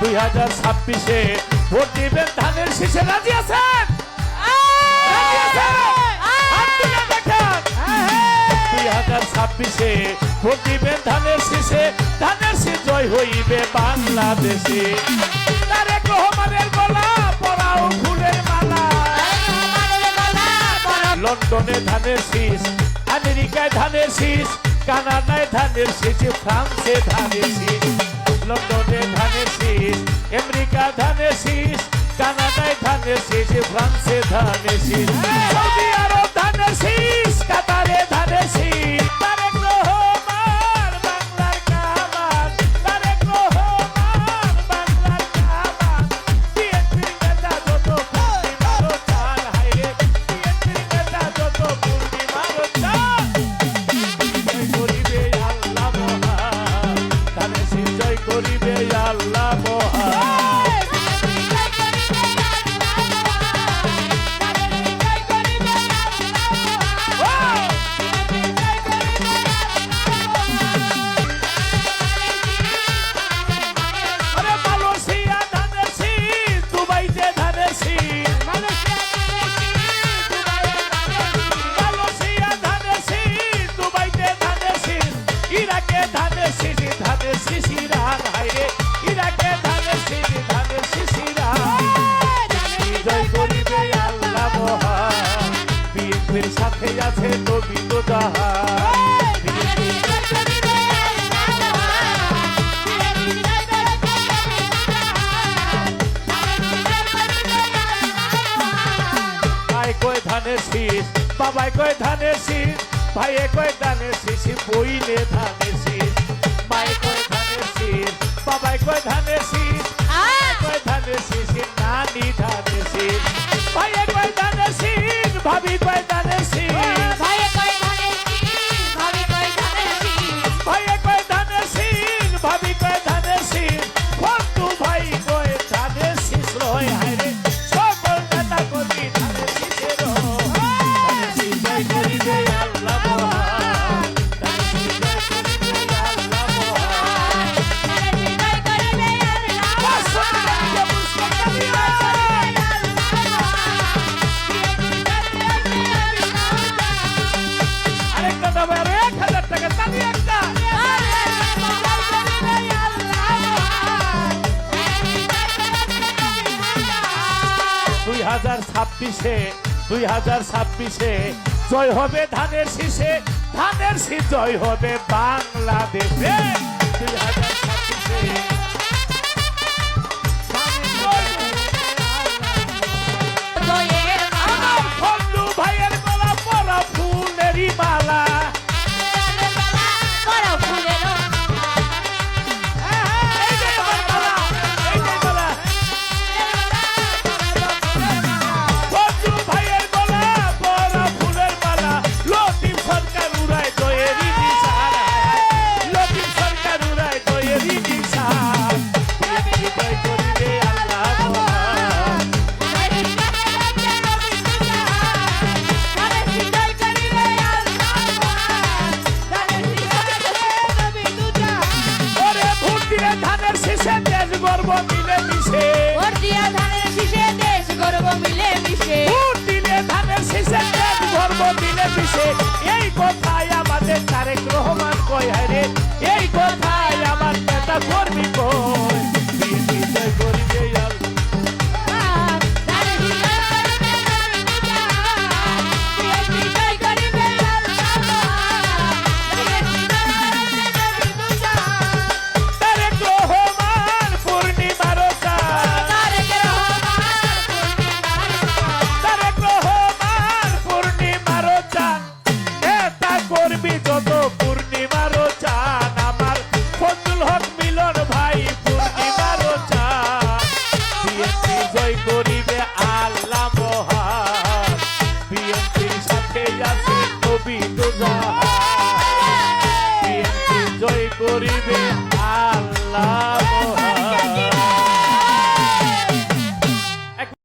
2026-এ vote দিবেন ধানের শীষে। রাজি আছেন? 2026-এ ভোট দিবেন ধানের শীষে, ধানের শীষ জয় হইবে বাংলাদেশে। তারেক রহমানের গলা পরাও ফুলের মালা, লন্ডনে ধানের শীষ, আমেরিকায় ধানের শীষ, কানাডায় ধানের শীষ, ফ্রান্সে ধানের শীষ। লন্ডনে ধানের শীষ, আমেরিকা ধানের শীষ, কানাডায় ধানের শীষ, ফ্রান্সে ধানের শীষ, সৌদি আরব ধানের শীষ, কাতারে ধানের শীষ। তারেক রহমান বাংলার কামান, তারেক রহমান বাংলার কামান। বিএনপির নেতা যত পূর্ণিমারও চাল, হায়রে বিএনপির নেতা যত পূর্ণিমারও চাল। জয় করিবে আল্লাহ মহান, ধানের শীষ জয় করিবে আল্লাহ মহান। সাথে আছে নবী জাহান, ভাই কয় ধানের শীষ, বাবাই কয় ধানের শীষ, ভাইয়ে কয় ধানের শীষ, বইলে ধানের শীষ। মায়ে কয় ধানের শীষ, বাবাই কয় ধানের শীষ, কয় ধানের শীষ, নানি ধানের শীষ। ভাইয়ে কয় ধানের শীষ, ভাবি কয় ধানের শীষ, ভাইয়ে কয় ধানের শীষ, ভাবি কয় ধানের শীষ। বন্ধু ভাই কয় ধানের শীষ রয়, হায়রে সকল নেতা কর্মী ধানের শীষের ধানের শীষ জয় করিবে আল্লাহ মহান, ধানের শীষ জয় করিবে আল্লাহ মহান। আরেকটা দাম, 1000 টাকা তালি একটা। 2026-এ জয় হবে ধানের শীষে, ধানের শীষ জয় হবে বাংলাদেশে। 2026-এ আমার বন্ধু ভাইয়ের গলা পরা ফুলেরই মালা, ধানের শীষে দেশ গর্ব মিলে মিশে, ভোট দিয়া ধানের শীষে দেশ গর্ব মিলে মিশে, ভোট দিলে ধানের শীষে দেশ গর্ব মিলে মিশে। এই কথাই আমাদের তারেক রহমান কয়, হায়রে এই কথাই আমার নেতা কর্মী কয়। বিএনপি জয় করিবে যত